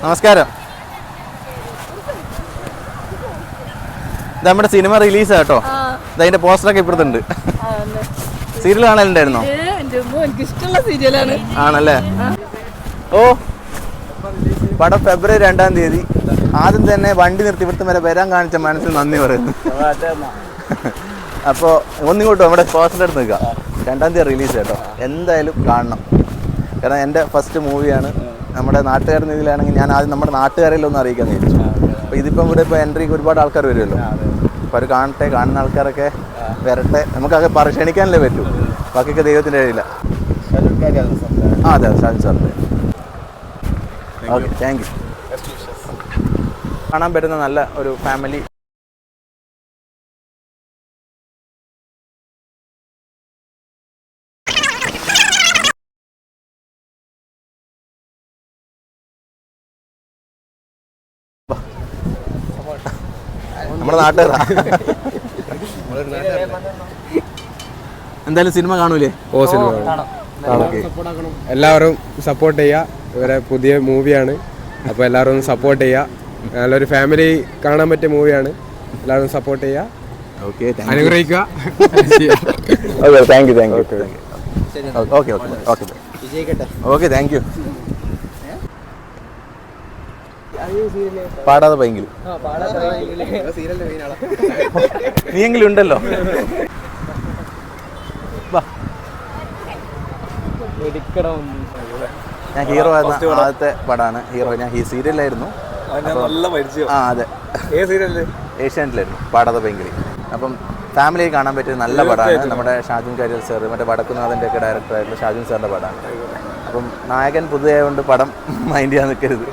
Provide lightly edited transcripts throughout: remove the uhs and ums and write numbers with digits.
നമസ്കാരം. ഇത് നമ്മുടെ സിനിമ റിലീസാ കേട്ടോ. അതിന്റെ പോസ്റ്ററൊക്കെ ഇപ്പുറത്തുണ്ട്. സീരിയൽ കാണലുണ്ടായിരുന്നോ? ആണല്ലേ. ഓ, പടം ഫെബ്രുവരി 2-ാം തീയതി. ആദ്യം തന്നെ വണ്ടി നിർത്തി ഇവിടുത്തെ വരെ വരാൻ കാണിച്ച മനസ്സിൽ നന്ദി പറയുന്നു. അപ്പോൾ ഒന്നിങ്ങോട്ടും നമ്മുടെ പോസ്റ്ററിൻ്റെ അടുത്ത് നിൽക്കാം. 2-ാം തീയതി റിലീസ് കേട്ടോ. എന്തായാലും കാണണം. കാരണം എൻ്റെ ഫസ്റ്റ് മൂവിയാണ്. നമ്മുടെ നാട്ടുകാരുടെ ഇതിലാണെങ്കിൽ ഞാൻ ആദ്യം നമ്മുടെ നാട്ടുകാരെല്ലാം ഒന്ന് അറിയിക്കാൻ വിചാരിച്ചു. അപ്പോൾ ഇതിപ്പം ഇവിടെ ഇപ്പോൾ എൻട്രിക്ക് ഒരുപാട് ആൾക്കാർ വരുമല്ലോ. അപ്പോൾ അവർ കാണട്ടെ, കാണുന്ന ആൾക്കാരൊക്കെ വരട്ടെ. നമുക്കൊക്കെ ക്ഷണിക്കാനല്ലേ പറ്റൂ. ബാക്കിയൊക്കെ ദൈവത്തിൻ്റെ കഴിയില്ല. അതെ, ഷാജു സാറിൻ്റെ. Okay, thank U. കാണാൻ പറ്റുന്ന നല്ല ഒരു ഫാമിലി. നമ്മുടെ നാട്ടുകാരാ. എന്തായാലും സിനിമ കാണൂലേ? ഓ, സിനിമ എല്ലാവരും സപ്പോർട്ട് ചെയ്യുക. ഇവരെ പുതിയ മൂവിയാണ്. അപ്പോൾ എല്ലാവരും ഒന്ന് സപ്പോർട്ട് ചെയ്യുക. നല്ലൊരു ഫാമിലി കാണാൻ പറ്റിയ മൂവിയാണ്. എല്ലാവരും സപ്പോർട്ട് ചെയ്യുക. അനുഗ്രഹിക്കുക. Thank you. Okay, okay, thank you. പാടാതെ ഭയങ്കര നീയെങ്കിലും ഉണ്ടല്ലോ. ഞാൻ ഹീറോ ആയിരുന്ന ആദ്യത്തെ പടമാണ്. ഹീറോ ഞാൻ ഈ സീരിയലായിരുന്നു. അതെ, ഏഷ്യാനെറ്റിലായിരുന്നു. പാടാതെ ഭയങ്കര. അപ്പം ഫാമിലി കാണാൻ പറ്റിയ നല്ല പടമാണ്. നമ്മുടെ ഷാജുൻ കരിയർ സാർ, മറ്റേ വടക്കുന്നാഥൻ്റെ ഒക്കെ ഡയറക്ടറായിട്ടുള്ള ഷാജുൻ സാറിൻ്റെ പടമാണ്. അപ്പം നായകൻ പുതിയതുകൊണ്ട് പടം മൈൻഡ് ചെയ്യാൻ നിൽക്കരുത്.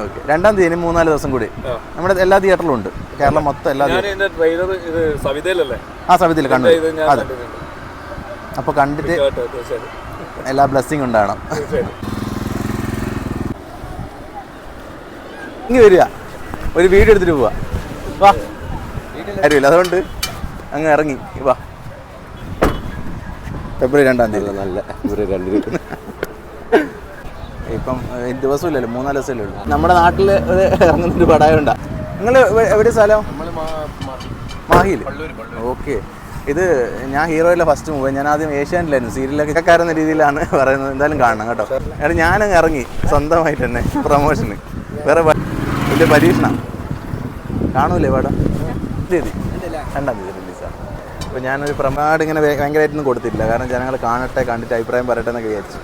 ഓക്കെ, 2-ാം തീയതി 3-4 ദിവസം കൂടി നമ്മുടെ എല്ലാ തിയേറ്ററിലും ഉണ്ട്. കേരളം മൊത്തം എല്ലാ സവിതയിൽ കണ്ടു. അതെ, അപ്പോൾ കണ്ടിട്ട് എല്ലാ ബ്ലെസ്സിങ് ഉണ്ടാകണം. ഇങ്ങ് വരിക, ഒരു വീഡിയോ എടുത്തിട്ട് പോവാ. വാ, കാര്യമില്ല, അതുകൊണ്ട് അങ്ങ് ഇറങ്ങി വാ. ഫെബ്രുവരി 2-ാം തീയതി. നല്ല ഫെബ്രുവരി 2 ഇപ്പം ദിവസമില്ലല്ലോ, 3-4 ദിവസമല്ലേ ഉള്ളൂ. നമ്മുടെ നാട്ടിൽ ഇറങ്ങുന്നൊരു പടായുണ്ടാ. നിങ്ങൾ എവിടെ സ്ഥലം? മാഹിയിൽ. ഓക്കെ. ഇത് ഞാൻ ഹീറോയിലെ ഫസ്റ്റ് മൂവ്. ഞാൻ ആദ്യം ഏഷ്യാനെറ്റിലായിരുന്നു. സീരിയലൊക്കെ കാരുന്ന രീതിയിലാണ് പറയുന്നത്. എന്തായാലും കാണണം കേട്ടോ. കാരണം ഞാനങ്ങ് ഇറങ്ങി സ്വന്തമായിട്ട് തന്നെ പ്രൊമോഷന്. വേറെ വലിയ പരീക്ഷണം കാണൂലേ പടം? 2-ാം തീയതി റിലീസാണ്. അപ്പോൾ ഞാനൊരു പ്രമാട് ഇങ്ങനെ ഭയങ്കരമായിട്ടൊന്നും കൊടുത്തിട്ടില്ല. കാരണം ജനങ്ങൾ കാണട്ടെ, കണ്ടിട്ട് അഭിപ്രായം പറയട്ടെ എന്നൊക്കെ വിചാരിച്ചു.